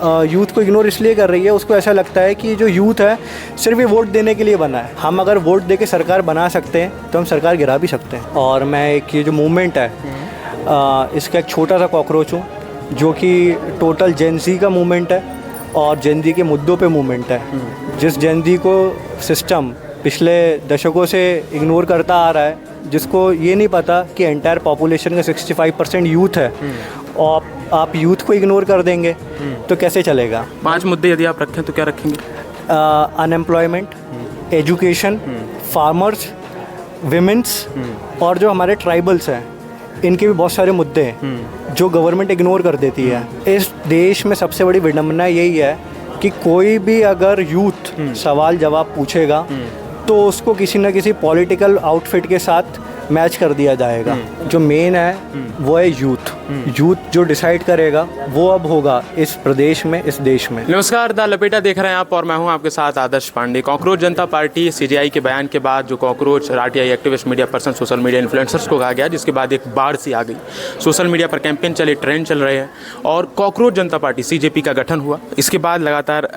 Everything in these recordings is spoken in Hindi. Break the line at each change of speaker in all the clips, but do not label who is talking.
यूथ को इग्नोर इसलिए कर रही है, उसको ऐसा लगता है कि जो यूथ है सिर्फ ये वोट देने के लिए बना है। हम अगर वोट दे के सरकार बना सकते हैं तो हम सरकार गिरा भी सकते हैं। और मैं एक ये जो मूवमेंट है इसका एक छोटा सा कॉकरोच हूँ, जो कि टोटल जेन-ज़ी का मूवमेंट है और जेन-ज़ी के मुद्दों पे मूवमेंट है। जिस जेन-ज़ी को सिस्टम पिछले दशकों से इग्नोर करता आ रहा है, जिसको ये नहीं पता कि एंटायर पॉपुलेशन का 65% यूथ है और आप यूथ को इग्नोर कर देंगे तो कैसे चलेगा।
5 मुद्दे यदि आप रखें तो क्या रखेंगे?
अनएम्प्लॉयमेंट, एजुकेशन, फार्मर्स, विमेंस और जो हमारे ट्राइबल्स हैं इनके भी बहुत सारे मुद्दे हैं जो गवर्नमेंट इग्नोर कर देती है। इस देश में सबसे बड़ी विडंबना यही है कि कोई भी अगर यूथ सवाल जवाब पूछेगा तो उसको किसी न किसी पॉलिटिकल आउटफिट के साथ मैच कर दिया जाएगा। जो मेन है वो है यूथ। यूथ जो डिसाइड करेगा वो अब होगा इस प्रदेश में, इस देश में।
नमस्कार, द लपेटा देख रहे हैं आप और मैं हूं आपके साथ आदर्श पांडे। कॉकरोच जनता पार्टी सीजेआई के बयान के बाद जो cockroach RTI activist, media person, social media influencers को कहा गया, जिसके बाद एक बाढ़ सी आ गई। सोशल मीडिया पर कैंपेन चले, ट्रेंड चल रहे हैं और कॉकरोच जनता पार्टी सीजेपी का गठन हुआ। इसके बाद लगातार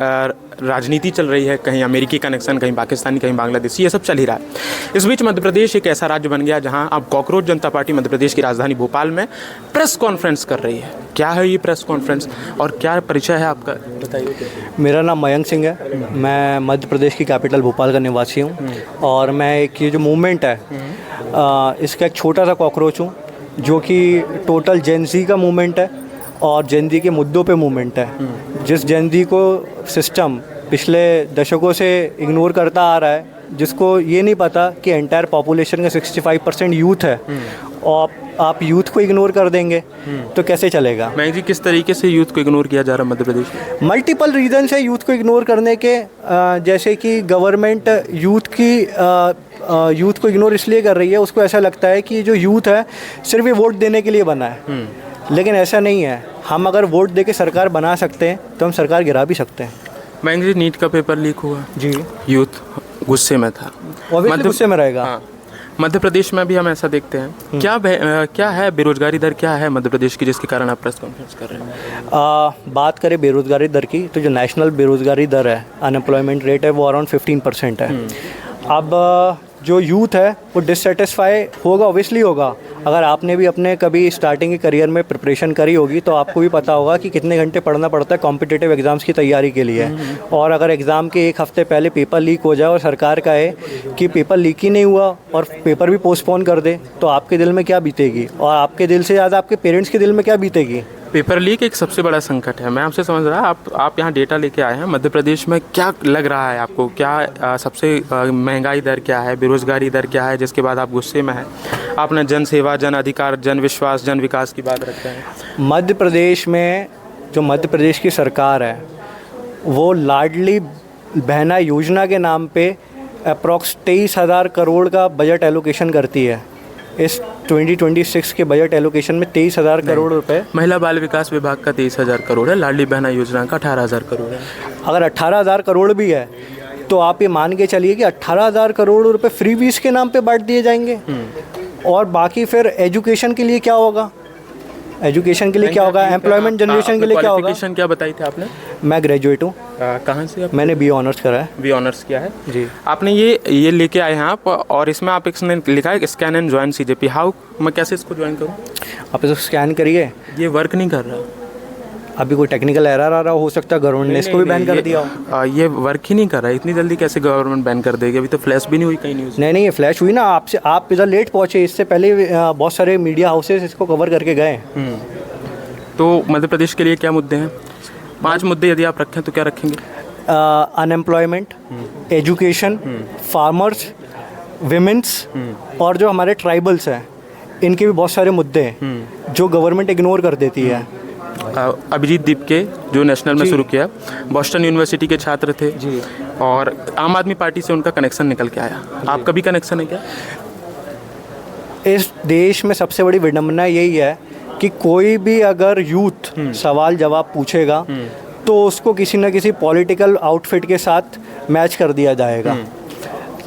राजनीति चल रही है, कहीं अमेरिकी कनेक्शन, कहीं पाकिस्तानी, कहीं बांग्लादेशी, ये सब चल ही रहा है। इस बीच मध्य प्रदेश एक ऐसा राज्य बन गया जहां अब कॉकरोच जनता पार्टी मध्य प्रदेश की राजधानी भोपाल में प्रेस कॉन्फ्रेंस कर रही है। क्या है ये प्रेस कॉन्फ्रेंस और क्या परिचय है आपका, बताइए।
मेरा नाम मयंक सिंह है, मैं मध्य प्रदेश की कैपिटल भोपाल का निवासी हूँ और मैं एक ये जो मूवमेंट है इसका एक छोटा सा कॉकरोच हूँ, जो कि टोटल जेन-ज़ी का मूवमेंट है और जेन-ज़ी के मुद्दों पे मूवमेंट है। जिस जेन-ज़ी को सिस्टम पिछले दशकों से इग्नोर करता आ रहा है, जिसको ये नहीं पता कि एंटायर पॉपुलेशन का 65% यूथ है और आप यूथ को इग्नोर कर देंगे तो कैसे चलेगा।
मैं जी, किस तरीके से यूथ को इग्नोर किया जा रहा है मध्य प्रदेश में?
मल्टीपल रीजंस है यूथ को इग्नोर करने के, जैसे कि गवर्नमेंट यूथ को इग्नोर इसलिए कर रही है, उसको ऐसा लगता है कि जो यूथ है सिर्फ ये वोट देने के लिए बना है। लेकिन ऐसा नहीं है। हम अगर वोट दे के सरकार बना सकते हैं तो हम सरकार गिरा भी सकते हैं।
मैं जी, नीट का पेपर लीक हुआ
जी,
यूथ गुस्से में था,
गुस्से में रहेगा।
हाँ। मध्य प्रदेश में भी हम ऐसा देखते हैं। क्या है बेरोजगारी दर क्या है मध्य प्रदेश की, जिसके कारण आप प्रेस कॉन्फ्रेंस कर रहे हैं?
बात करें बेरोजगारी दर की तो जो नेशनल बेरोजगारी दर है, अनएम्प्लॉयमेंट रेट है, वो अराउंड 15% है। अब जो यूथ है वो डिससेटिस्फाई होगा, ऑब्वियसली होगा। अगर आपने भी अपने कभी स्टार्टिंग के करियर में प्रिपरेशन करी होगी तो आपको भी पता होगा कि कितने घंटे पढ़ना पड़ता है कॉम्पिटिटिव एग्ज़ाम्स की तैयारी के लिए। और अगर एग्ज़ाम के एक हफ़्ते पहले पेपर लीक हो जाए और सरकार कहे कि पेपर लीक ही नहीं हुआ और पेपर भी पोस्टपोन कर दे तो आपके दिल में क्या बीतेगी, और आपके दिल से ज़्यादा आपके पेरेंट्स के दिल में क्या बीतेगी।
पेपर लीक एक सबसे बड़ा संकट है। मैं आपसे समझ रहा, आप यहाँ डेटा लेके आए हैं। मध्य प्रदेश में क्या लग रहा है आपको, क्या सबसे महंगाई दर क्या है, बेरोजगारी दर क्या है, जिसके बाद आप गुस्से में हैं? आपने जन सेवा, जन अधिकार, जन विश्वास, जन विकास की बात रखते हैं।
मध्य प्रदेश में जो मध्य प्रदेश की सरकार है वो लाडली बहना योजना के नाम पे अप्रॉक्स 23,000 करोड़ का बजट एलोकेशन करती है। इस 2026 के बजट एलोकेशन में 23,000 करोड़ रुपए
महिला बाल विकास विभाग का 23,000 करोड़ है, लाडली बहना योजना का 18,000 करोड़ है।
अगर 18,000 करोड़ भी है तो आप ये मान के चलिए कि 18,000 करोड़ रुपए फ्री बीस के नाम पे बांट दिए जाएंगे। और बाकी फिर एजुकेशन के लिए क्या होगा, एजुकेशन के लिए क्या होगा, एम्प्लॉयमेंट जनरेशन के लिए क्या होगा।
क्वालिफिकेशन क्या बताई थी आपने?
मैं ग्रेजुएट हूँ।
कहाँ से?
मैंने BA ऑनर्स करा है।
BA ऑनर्स किया है
जी।
आपने ये लेके आए हैं आप, और इसमें आप इसने लिखा है scan and join CJP. How, मैं कैसे इसको ज्वाइन करूँ?
आप इसको स्कैन करिए।
ये वर्क नहीं कर रहा।
अभी कोई टेक्निकल एरर आ रहा हो सकता है, गवर्नमेंट ने इसको भी बैन कर दिया हो।
ये वर्क ही नहीं कर रहा है। इतनी जल्दी कैसे गवर्नमेंट बैन कर देगी? अभी तो फ्लैश भी नहीं हुई कहीं न्यूज़।
नहीं, ये फ्लैश हुई ना, आप इधर लेट पहुँचे, इससे पहले बहुत सारे मीडिया हाउसेस इसको कवर करके गए।
तो मध्य प्रदेश के लिए क्या मुद्दे हैं? 5 मुद्दे यदि आप रखें तो क्या रखेंगे?
अनएम्प्लॉयमेंट, एजुकेशन, फार्मर्स, विमेंस और जो हमारे ट्राइबल्स हैं इनके भी बहुत सारे मुद्दे हैं जो गवर्नमेंट इग्नोर कर देती है।
अभिजीत दीपके जो नेशनल में शुरू किया, बॉस्टन यूनिवर्सिटी के छात्र थे
जी,
और आम आदमी पार्टी से उनका कनेक्शन निकल के आया। आपका भी कनेक्शन है क्या?
इस देश में सबसे बड़ी विडंबना यही है कि कोई भी अगर यूथ सवाल जवाब पूछेगा तो उसको किसी न किसी पॉलिटिकल आउटफिट के साथ मैच कर दिया जाएगा।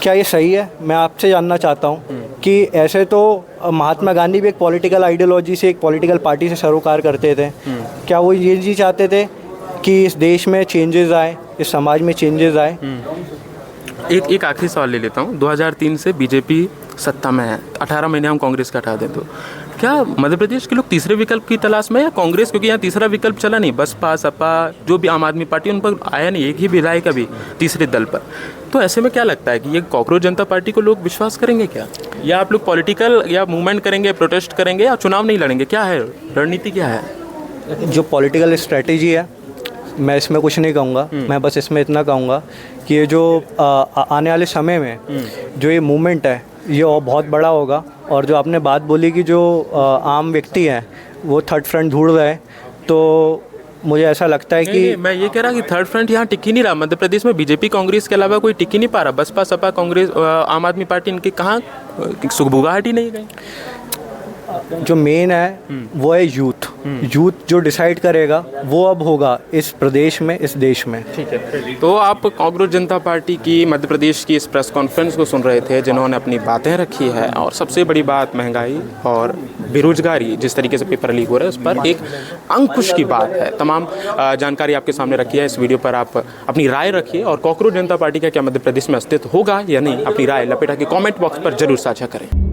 क्या ये सही है? मैं आपसे जानना चाहता हूँ कि ऐसे तो महात्मा गांधी भी एक पॉलिटिकल आइडियोलॉजी से, एक पॉलिटिकल पार्टी से सरोकार करते थे। क्या वो ये जी चाहते थे कि इस देश में चेंजेस आए, इस समाज में चेंजेस आए।
एक आखिरी सवाल ले लेता हूँ। 2003 से बीजेपी सत्ता में है, 18 महीने हम कांग्रेस का हटा दें तो क्या मध्य प्रदेश के लोग तीसरे विकल्प की तलाश में, या कांग्रेस, क्योंकि यहाँ तीसरा विकल्प चला नहीं, बसपा सपा जो भी आम आदमी पार्टी, उन पर आया नहीं एक ही विधायक अभी तीसरे दल पर, तो ऐसे में क्या लगता है कि ये कॉकरोच जनता पार्टी को लोग विश्वास करेंगे क्या, या आप लोग पॉलिटिकल या मूवमेंट करेंगे, प्रोटेस्ट करेंगे, या चुनाव नहीं लड़ेंगे, क्या है रणनीति, क्या है?
जो पॉलिटिकल स्ट्रेटेजी है मैं इसमें कुछ नहीं कहूँगा, मैं बस इसमें इतना कहूँगा कि ये जो आने वाले समय में जो ये मूवमेंट है ये और बहुत बड़ा होगा। और जो आपने बात बोली कि जो आम व्यक्ति हैं वो थर्ड फ्रंट ढूंढ रहे हैं, तो मुझे ऐसा लगता है कि
मैं ये कह रहा कि थर्ड फ्रंट यहाँ टिक ही नहीं रहा मध्य प्रदेश में। बीजेपी कांग्रेस के अलावा कोई टिक ही नहीं पा रहा। बसपा सपा कांग्रेस आम आदमी पार्टी, इनकी कहाँ सुगबुगाहट ही नहीं गई।
जो मेन है वो है यूथ। यूथ जो डिसाइड करेगा वो अब होगा इस प्रदेश में, इस देश में।
ठीक है, तो आप कॉकरोच जनता पार्टी की मध्य प्रदेश की इस प्रेस कॉन्फ्रेंस को सुन रहे थे, जिन्होंने अपनी बातें रखी है, और सबसे बड़ी बात महंगाई और बेरोजगारी जिस तरीके से पेपर लीक हो रहा है उस पर एक अंकुश की बात है। तमाम जानकारी आपके सामने रखी है। इस वीडियो पर आप अपनी राय रखिए, और कॉकरोच जनता पार्टी का क्या मध्य प्रदेश में अस्तित्व होगा या नहीं, अपनी राय लपेटा के कॉमेंट बॉक्स पर जरूर साझा करें।